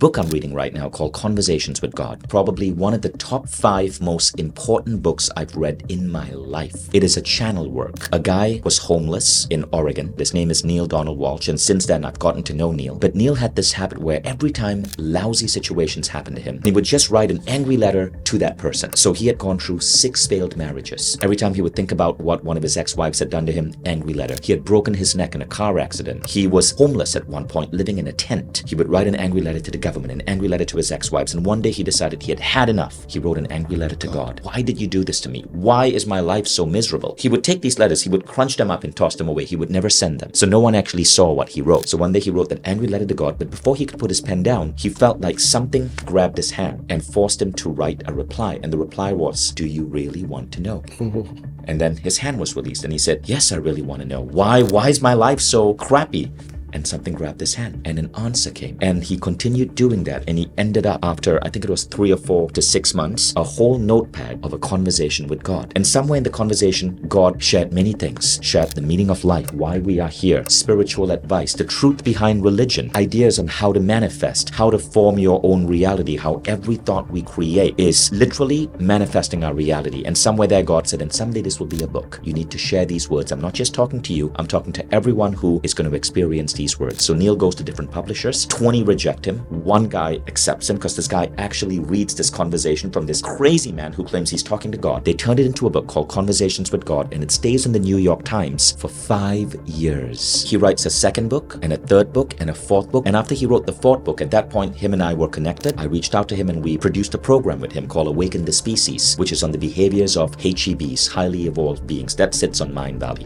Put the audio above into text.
book I'm reading right now called Conversations with God. Probably one of the top 5 most important books I've read in my life. It is a channel work. A guy was homeless in Oregon. His name is Neil Donald Walsh, and since then I've gotten to know Neil. But Neil had this habit where every time lousy situations happened to him, he would just write an angry letter to that person. So he had gone through 6 failed marriages. Every time he would think about what one of his ex-wives had done to him, angry letter. He had broken his neck in a car accident. He was homeless at one point, living in a tent. He would write an angry letter to the government, an angry letter to his ex-wives, and one day he decided he had had enough. He wrote an angry letter to God. Why did you do this to me? Why is my life so miserable? He would take these letters, he would crunch them up and toss them away. He would never send them. So no one actually saw what he wrote. So one day he wrote that angry letter to God, but before he could put his pen down, he felt like something grabbed his hand and forced him to write a reply. And the reply was, "Do you really want to know?" And then his hand was released and he said, "Yes, I really want to know. Why is my life so crappy?" And something grabbed his hand and an answer came. And he continued doing that, and he ended up, after I think it was 3 or 4 to 6 months, a whole notepad of a conversation with God. And somewhere in the conversation, God shared many things. Shared the meaning of life, why we are here, spiritual advice, the truth behind religion, ideas on how to manifest, how to form your own reality, how every thought we create is literally manifesting our reality. And somewhere there God said, and someday this will be a book. You need to share these words. I'm not just talking to you, I'm talking to everyone who is going to experience these words. So Neil goes to different publishers. 20 reject him. One guy accepts him because this guy actually reads this conversation from this crazy man who claims he's talking to God. They turned it into a book called Conversations with God, and it stays in the New York Times for 5 years. He writes a 2nd book and a 3rd book and a 4th book. And after he wrote the 4th book, at that point, him and I were connected. I reached out to him and we produced a program with him called Awaken the Species, which is on the behaviors of HEBs, highly evolved beings. That sits on Mindvalley.